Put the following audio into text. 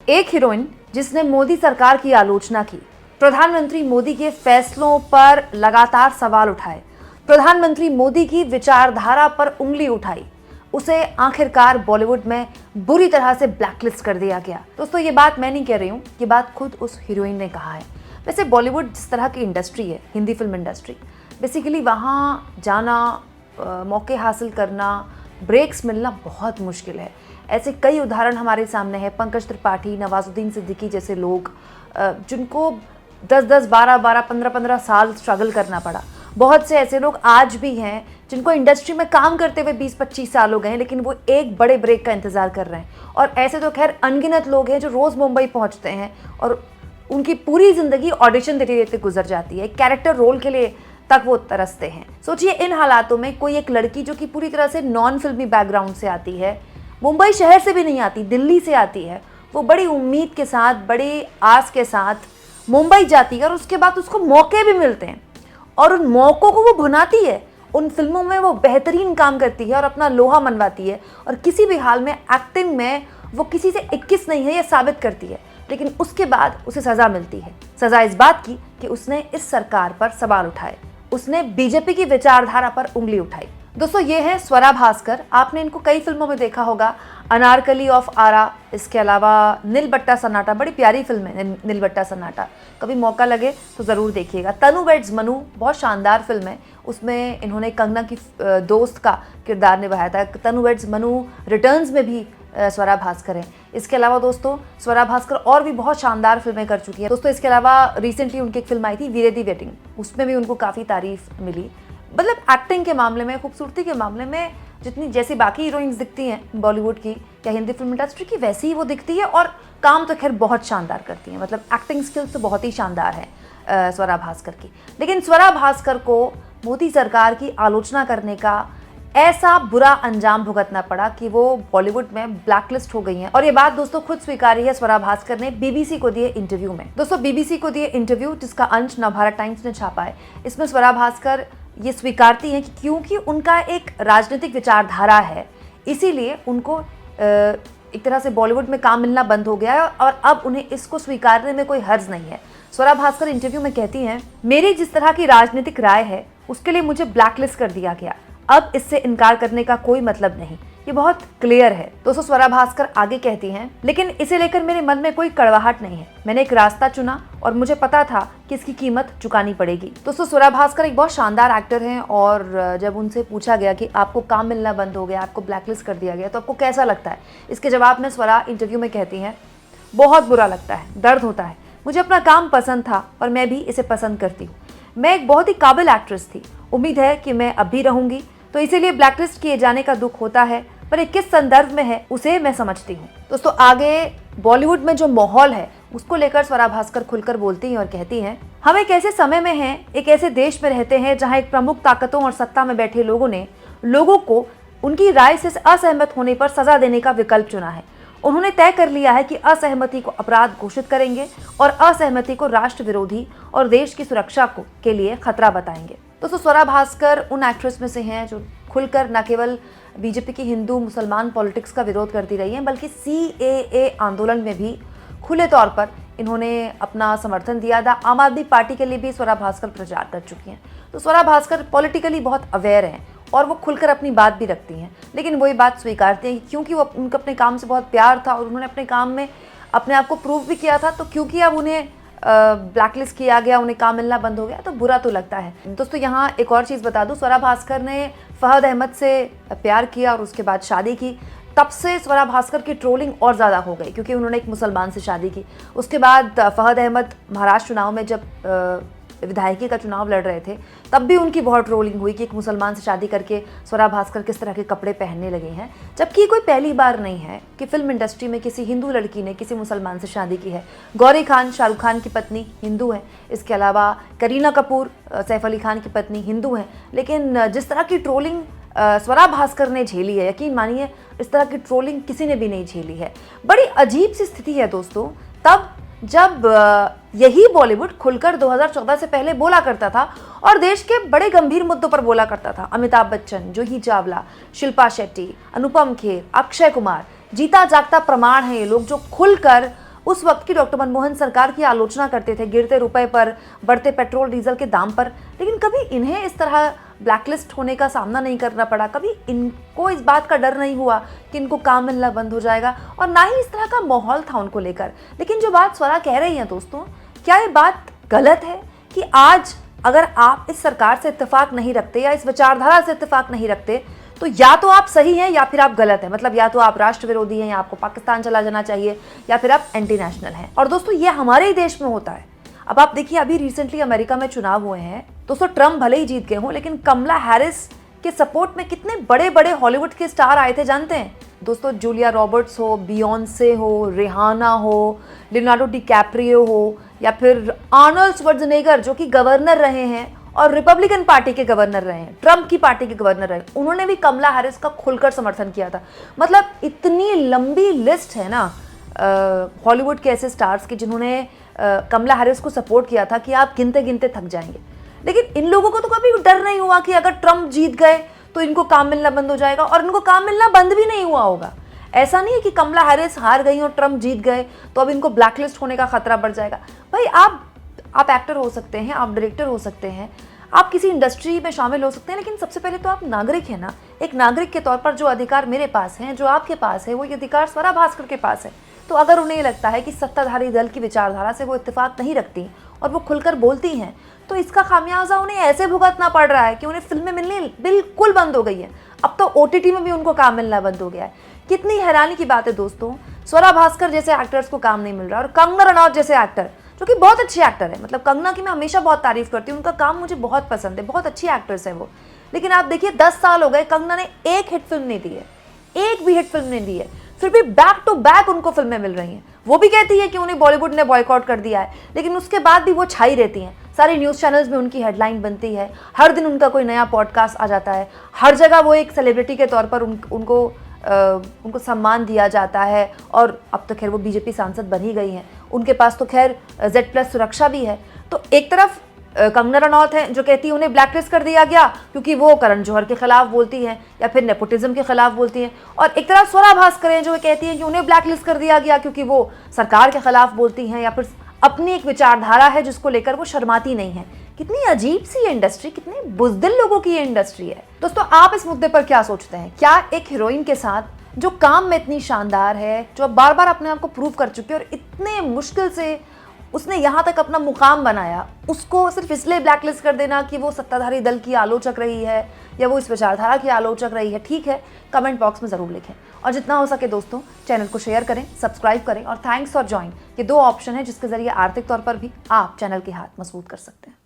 एक हीरोइन जिसने मोदी सरकार की आलोचना की, प्रधानमंत्री मोदी के फैसलों पर लगातार सवाल उठाए, प्रधानमंत्री मोदी की विचारधारा पर उंगली उठाई, उसे आखिरकार बॉलीवुड में बुरी तरह से ब्लैकलिस्ट कर दिया गया। दोस्तों, ये बात मैं नहीं कह रही हूँ, ये बात खुद उस हीरोइन ने कहा है। वैसे बॉलीवुड जिस तरह की इंडस्ट्री है, हिंदी फिल्म इंडस्ट्री, बेसिकली वहाँ जाना, मौके हासिल करना, ब्रेक्स मिलना बहुत मुश्किल है। ऐसे कई उदाहरण हमारे सामने हैं। पंकज त्रिपाठी, नवाजुद्दीन सिद्दीकी जैसे लोग जिनको 10-10, 12-12, 15-15 साल स्ट्रगल करना पड़ा। बहुत से ऐसे लोग आज भी हैं जिनको इंडस्ट्री में काम करते हुए 20-25 साल हो गए हैं, लेकिन वो एक बड़े ब्रेक का इंतज़ार कर रहे हैं। और ऐसे तो खैर अनगिनत लोग हैं जो रोज़ मुंबई पहुंचते हैं और उनकी पूरी ज़िंदगी ऑडिशन देते देते गुजर जाती है। कैरेक्टर रोल के लिए तक वो तरसते हैं। सोचिए, इन हालातों में कोई एक लड़की जो कि पूरी तरह से नॉन फिल्मी बैकग्राउंड से आती है, मुंबई शहर से भी नहीं आती, दिल्ली से आती है, वो बड़ी उम्मीद के साथ, बड़ी आस के साथ मुंबई जाती है और उसके बाद उसको मौके भी मिलते हैं और उन मौक़ों को वो भुनाती है। उन फिल्मों में वो बेहतरीन काम करती है और अपना लोहा मनवाती है और किसी भी हाल में एक्टिंग में वो किसी से 21 नहीं है, ये साबित करती है। लेकिन उसके बाद उसे सज़ा मिलती है। सज़ा इस बात की कि उसने इस सरकार पर सवाल उठाए, उसने बीजेपी की विचारधारा पर उंगली उठाई। दोस्तों, ये है स्वरा भास्कर। आपने इनको कई फिल्मों में देखा होगा, अनारकली ऑफ आरा, इसके अलावा नीलबट्टा सन्नाटा, बड़ी प्यारी फिल्म है नीलबट्टा सन्नाटा, कभी मौका लगे तो ज़रूर देखिएगा। तनु वेड्स मनु, बहुत शानदार फिल्म है, उसमें इन्होंने कंगना की दोस्त का किरदार निभाया था। तनु वेड्स मनु रिटर्न्स में भी स्वरा भास्कर है। इसके अलावा दोस्तों, स्वरा भास्कर और भी बहुत शानदार फिल्में कर चुकी है। दोस्तों, इसके अलावा रिसेंटली उनकी एक फिल्म आई थी वीरे दी वेडिंग, उसमें भी उनको काफ़ी तारीफ मिली। मतलब एक्टिंग के मामले में, खूबसूरती के मामले में जितनी जैसी बाकी हीरोइंस दिखती हैं बॉलीवुड की या हिंदी फिल्म इंडस्ट्री की, वैसी ही वो दिखती है और काम तो खैर बहुत शानदार करती हैं। मतलब एक्टिंग स्किल्स तो बहुत ही शानदार है स्वरा भास्कर की। लेकिन स्वरा भास्कर को मोदी सरकार की आलोचना करने का ऐसा बुरा अंजाम भुगतना पड़ा कि वो बॉलीवुड में ब्लैकलिस्ट हो गई हैं। और ये बात दोस्तों खुद स्वीकारी है स्वरा भास्कर ने बीबीसी को दिए इंटरव्यू में। दोस्तों, बीबीसी को दिए इंटरव्यू जिसका अंश नवभारत टाइम्स ने छापा है, इसमें स्वरा भास्कर ये स्वीकारती हैं कि क्योंकि उनका एक राजनीतिक विचारधारा है, इसीलिए उनको एक तरह से बॉलीवुड में काम मिलना बंद हो गया है और अब उन्हें इसको स्वीकारने में कोई हर्ज नहीं है। स्वरा भास्कर इंटरव्यू में कहती हैं, मेरी जिस तरह की राजनीतिक राय है उसके लिए मुझे ब्लैकलिस्ट कर दिया गया, अब इससे इनकार करने का कोई मतलब नहीं। ये बहुत क्लियर है। दोस्तों, स्वरा भास्कर आगे कहती हैं, लेकिन इसे लेकर मेरे मन में कोई कड़वाहट नहीं है। मैंने एक रास्ता चुना और मुझे पता था कि इसकी कीमत चुकानी पड़ेगी। दोस्तों, स्वरा भास्कर एक बहुत शानदार एक्टर हैं और जब उनसे पूछा गया कि आपको काम मिलना बंद हो गया, आपको ब्लैकलिस्ट कर दिया गया, तो आपको कैसा लगता है, इसके जवाब में स्वरा इंटरव्यू में कहती हैं, बहुत बुरा लगता है, दर्द होता है। मुझे अपना काम पसंद था और मैं भी इसे पसंद करती हूँ। मैं एक बहुत ही काबिल एक्ट्रेस थी, उम्मीद है कि मैं अब भी रहूंगी, तो इसीलिए ब्लैकलिस्ट किए जाने का दुख होता है, पर ये किस संदर्भ में है उसे मैं समझती हूँ। दोस्तों, आगे बॉलीवुड में जो माहौल है उसको लेकर स्वरा भास्कर खुलकर बोलती हैं और कहती हैं, हम एक ऐसे समय में हैं, एक ऐसे देश में रहते हैं जहाँ एक प्रमुख ताकतों और सत्ता में बैठे लोगों ने लोगों को उनकी राय से असहमत होने पर सजा देने का विकल्प चुना है। उन्होंने तय कर लिया है कि असहमति को अपराध घोषित करेंगे और असहमति को राष्ट्र विरोधी और देश की सुरक्षा के लिए खतरा बताएंगे। दोस्तों, स्वरा भास्कर उन एक्ट्रेस में से हैं जो खुलकर न केवल बीजेपी की हिंदू मुसलमान पॉलिटिक्स का विरोध करती रही हैं, बल्कि CAA आंदोलन में भी खुले तौर पर इन्होंने अपना समर्थन दिया था। आम आदमी पार्टी के लिए भी स्वरा भास्कर प्रचार कर चुकी हैं। तो स्वरा भास्कर पॉलिटिकली बहुत अवेयर हैं और वो खुलकर अपनी बात भी रखती हैं, लेकिन वही बात स्वीकारती हैं कि क्योंकि वो उनका अपने काम से बहुत प्यार था और उन्होंने अपने काम में अपने आप को प्रूव भी किया था, तो क्योंकि अब उन्हें ब्लैकलिस्ट किया गया, उन्हें काम मिलना बंद हो गया, तो बुरा तो लगता है। दोस्तों, यहाँ एक और चीज़ बता दूं, स्वरा भास्कर ने फहद अहमद से प्यार किया और उसके बाद शादी की। तब से स्वरा भास्कर की ट्रोलिंग और ज़्यादा हो गई क्योंकि उन्होंने एक मुसलमान से शादी की। उसके बाद फहद अहमद महाराष्ट्र चुनाव में जब विधायकी का चुनाव लड़ रहे थे, तब भी उनकी बहुत ट्रोलिंग हुई कि एक मुसलमान से शादी करके स्वरा भास्कर किस तरह के कपड़े पहनने लगे हैं, जबकि कोई पहली बार नहीं है कि फिल्म इंडस्ट्री में किसी हिंदू लड़की ने किसी मुसलमान से शादी की है। गौरी खान शाहरुख खान की पत्नी हिंदू हैं, इसके अलावा करीना कपूर सैफ अली खान की पत्नी हिंदू हैं, लेकिन जिस तरह की ट्रोलिंग स्वरा भास्कर ने झेली है, यकीन मानिए इस तरह की ट्रोलिंग किसी ने भी नहीं झेली है। बड़ी अजीब सी स्थिति है दोस्तों, तब जब यही बॉलीवुड खुलकर 2014 से पहले बोला करता था और देश के बड़े गंभीर मुद्दों पर बोला करता था। अमिताभ बच्चन, जूही चावला, शिल्पा शेट्टी, अनुपम खेर, अक्षय कुमार, जीता जागता प्रमाण है ये लोग जो खुलकर उस वक्त की डॉक्टर मनमोहन सरकार की आलोचना करते थे, गिरते रुपए पर, बढ़ते पेट्रोल डीजल के दाम पर, लेकिन कभी इन्हें इस तरह ब्लैकलिस्ट होने का सामना नहीं करना पड़ा। कभी इनको इस बात का डर नहीं हुआ कि इनको काम मिलना बंद हो जाएगा, और ना ही इस तरह का माहौल था उनको लेकर। लेकिन जो बात स्वरा कह रही हैं दोस्तों, क्या ये बात गलत है कि आज अगर आप इस सरकार से इत्तेफाक नहीं रखते या इस विचारधारा से इत्तेफाक नहीं रखते, तो या तो आप सही हैं या फिर आप गलत हैं। मतलब या तो आप राष्ट्र विरोधी हैं, या आपको पाकिस्तान चला जाना चाहिए, या फिर आप एंटी नेशनल हैं। और दोस्तों ये हमारे ही देश में होता है। अब आप देखिए, अभी रिसेंटली अमेरिका में चुनाव हुए हैं दोस्तों, ट्रम्प भले ही जीत गए हों, लेकिन कमला हैरिस के सपोर्ट में कितने बड़े बड़े हॉलीवुड के स्टार आए थे जानते हैं दोस्तों? जूलिया रॉबर्ट्स हो, बियॉन्से हो, रिहाना हो, लियोनार्डो डिकैप्रियो हो, या फिर आर्नल्ड श्वार्ज़नेगर जो कि गवर्नर रहे हैं और रिपब्लिकन पार्टी के गवर्नर रहे हैं, ट्रम्प की पार्टी के गवर्नर रहे, उन्होंने भी कमला हैरिस का खुलकर समर्थन किया था। मतलब इतनी लंबी लिस्ट है ना हॉलीवुड के ऐसे स्टार्स की जिन्होंने कमला हैरिस को सपोर्ट किया था कि आप गिनते गिनते थक जाएंगे। लेकिन इन लोगों को तो कभी डर नहीं हुआ कि अगर ट्रम्प जीत गए तो इनको काम मिलना बंद हो जाएगा, और इनको काम मिलना बंद भी नहीं हुआ होगा। ऐसा नहीं है कि कमला हैरिस हार गई और ट्रम्प जीत गए तो अब इनको ब्लैकलिस्ट होने का खतरा बढ़ जाएगा। भाई आप एक्टर हो सकते हैं, आप डायरेक्टर हो सकते हैं, आप किसी इंडस्ट्री में शामिल हो सकते हैं, लेकिन सबसे पहले तो आप नागरिक हैं ना। एक नागरिक के तौर पर जो अधिकार मेरे पास हैं, जो आपके पास है, वो ये अधिकार स्वरा भास्कर के पास है। तो अगर उन्हें लगता है कि सत्ताधारी दल की विचारधारा से वो इत्तेफाक नहीं रखती और वो खुलकर बोलती हैं, तो इसका खामियाजा उन्हें ऐसे भुगतना पड़ रहा है कि उन्हें फिल्में मिलनी बिल्कुल बंद हो गई है। अब तो OTT में भी उनको काम मिलना बंद हो गया है। कितनी हैरानी की बात है दोस्तों, स्वरा भास्कर जैसे एक्टर्स को काम नहीं मिल रहा, और कंगना रनौत जैसे एक्टर जो कि बहुत अच्छी एक्टर है, मतलब कंगना की मैं हमेशा बहुत तारीफ करती हूँ, उनका काम मुझे बहुत पसंद है, बहुत अच्छी एक्ट्रेस है वो। लेकिन आप देखिए 10 साल हो गए, कंगना ने एक हिट फिल्म नहीं दी है, एक भी हिट फिल्म नहीं दी है, फिर भी बैक टू बैक उनको फिल्में मिल रही हैं। वो भी कहती है कि उन्हें बॉलीवुड ने बॉयकॉट कर दिया है, लेकिन उसके बाद भी वो छाई रहती हैं। सारे न्यूज़ चैनल्स में उनकी हेडलाइन बनती है, हर दिन उनका कोई नया पॉडकास्ट आ जाता है, हर जगह वो एक सेलिब्रिटी के तौर पर उनको सम्मान दिया जाता है। और अब तो खैर वो बीजेपी सांसद बन ही गई हैं, उनके पास तो खैर Z+ सुरक्षा भी है। तो एक तरफ कंगना रनौत है जो कहती है उन्हें ब्लैकलिस्ट कर दिया गया क्योंकि वो करण जौहर के खिलाफ बोलती हैं या फिर नेपोटिज्म के खिलाफ बोलती हैं, और एक तरफ स्वरा भास्कर है जो कहती है कि उन्हें ब्लैकलिस्ट कर दिया गया क्योंकि वो सरकार के खिलाफ बोलती हैं या फिर अपनी एक विचारधारा है जिसको लेकर वो शर्माती नहीं है। कितनी अजीब सी ये इंडस्ट्री, कितने बुज़दिल लोगों की ये इंडस्ट्री है। दोस्तों आप इस मुद्दे पर क्या सोचते हैं? क्या एक हीरोइन के साथ जो काम में इतनी शानदार है, जो बार बार अपने आप को प्रूव कर चुकी है और इतने मुश्किल से उसने यहाँ तक अपना मुकाम बनाया, उसको सिर्फ इसलिए ब्लैकलिस्ट कर देना कि वो सत्ताधारी दल की आलोचक रही है या वो इस विचारधारा की आलोचक रही है? ठीक है, कमेंट बॉक्स में ज़रूर लिखें, और जितना हो सके दोस्तों चैनल को शेयर करें, सब्सक्राइब करें, और थैंक्स फॉर ज्वाइन, ये 2 ऑप्शन है जिसके ज़रिए आर्थिक तौर पर भी आप चैनल के हाथ मजबूत कर सकते हैं।